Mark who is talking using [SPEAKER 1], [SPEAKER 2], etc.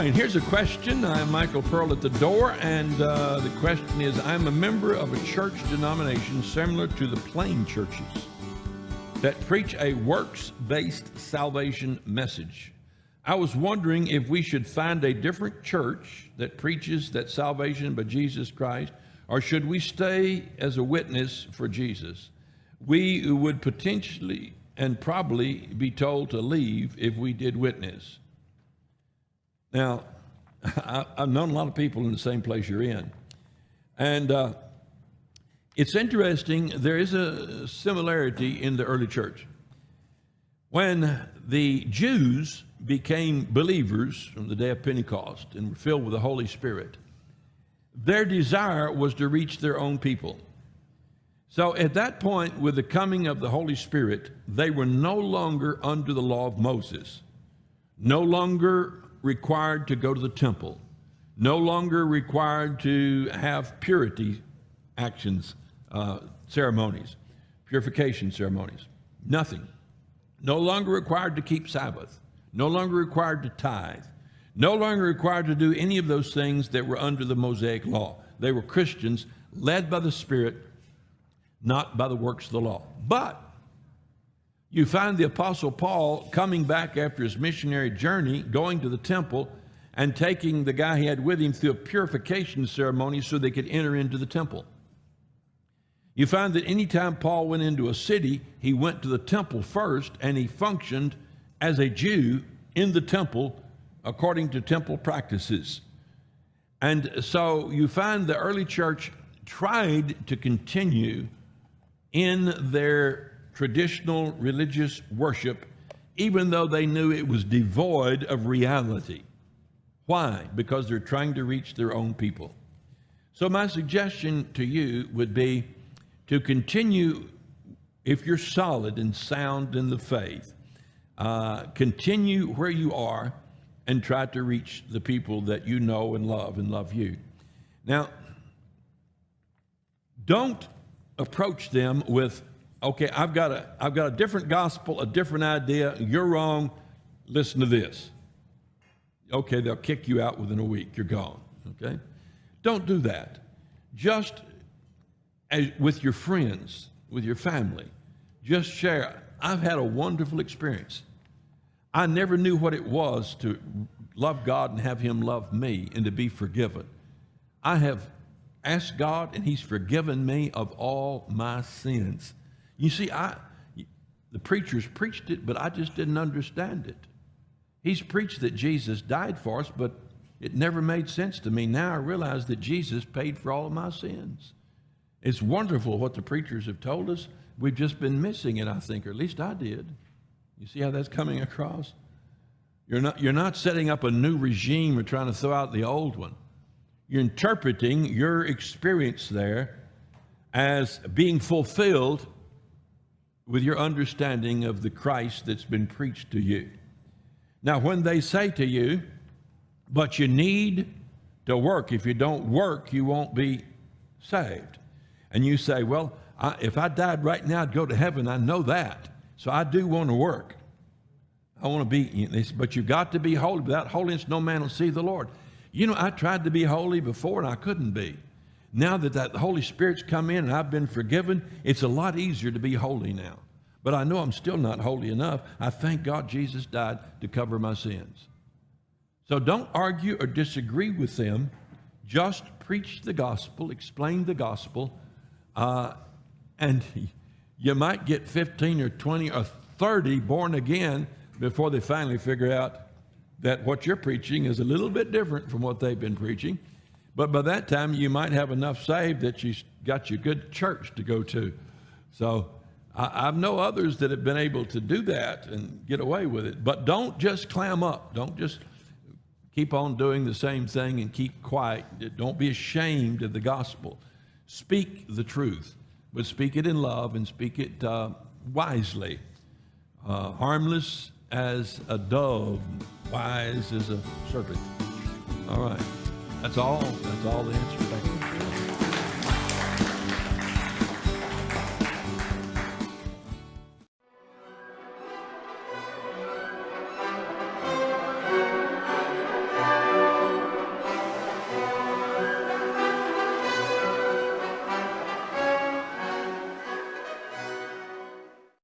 [SPEAKER 1] right, here's a question. I'm Michael Pearl at the door, and the question is, I'm a member of a church denomination similar to the plain churches that preach a works-based salvation message. I was wondering if we should find a different church that preaches that salvation by Jesus Christ, or should we stay as a witness for Jesus? We would potentially and probably be told to leave if we did witness. Now, I've known a lot of people in the same place you're in. And it's interesting, there is a similarity in the early church. When the Jews became believers from the day of Pentecost and were filled with the Holy Spirit, their desire was to reach their own people. So at that point, with the coming of the Holy Spirit, they were no longer under the law of Moses, no longer required to go to the temple, no longer required to have purity actions, ceremonies, purification ceremonies, nothing. No longer required to keep Sabbath, no longer required to tithe, no longer required to do any of those things that were under the Mosaic law. They were Christians led by the Spirit, not by the works of the law. But you find the Apostle Paul coming back after his missionary journey, going to the temple and taking the guy he had with him through a purification ceremony so they could enter into the temple. You find that anytime Paul went into a city, he went to the temple first, and he functioned as a Jew in the temple according to temple practices. And so you find the early church tried to continue in their traditional religious worship, even though they knew it was devoid of reality. Why? Because they're trying to reach their own people. So my suggestion to you would be to continue, if you're solid and sound in the faith, continue where you are and try to reach the people that you know and love you. Now, don't approach them with, okay, I've got a different gospel, a different idea. You're wrong. Listen to this. Okay, they'll kick you out within a week. You're gone. Okay? Don't do that. Just with your friends, with your family, just share. I've had a wonderful experience. I never knew what it was to love God and have Him love me and to be forgiven. I have asked God, and He's forgiven me of all my sins. You see, the preachers preached it, but I just didn't understand it. He's preached that Jesus died for us, but it never made sense to me. Now I realize that Jesus paid for all of my sins. It's wonderful what the preachers have told us. We've just been missing it, I think, or at least I did. You see how that's coming across? You're not setting up a new regime or trying to throw out the old one. You're interpreting your experience there as being fulfilled with your understanding of the Christ that's been preached to you. Now, when they say to you, but you need to work. If you don't work, you won't be saved. And you say, well, if I died right now, I'd go to heaven. I know that. So I do want to work. I want to be, but you've got to be holy. Without holiness, no man will see the Lord. You know, I tried to be holy before and I couldn't be. Now that the Holy Spirit's come in and I've been forgiven, it's a lot easier to be holy now. But I know I'm still not holy enough. I thank God Jesus died to cover my sins. So don't argue or disagree with them. Just preach the gospel, explain the gospel, and you might get 15 or 20 or 30 born again before they finally figure out that what you're preaching is a little bit different from what they've been preaching. But by that time, you might have enough saved that you got your good church to go to. So I know others that have been able to do that and get away with it. But don't just clam up. Don't just keep on doing the same thing and keep quiet. Don't be ashamed of the gospel. Speak the truth, but speak it in love and speak it wisely. Harmless as a dove, wise as a serpent. All right. That's all the answer.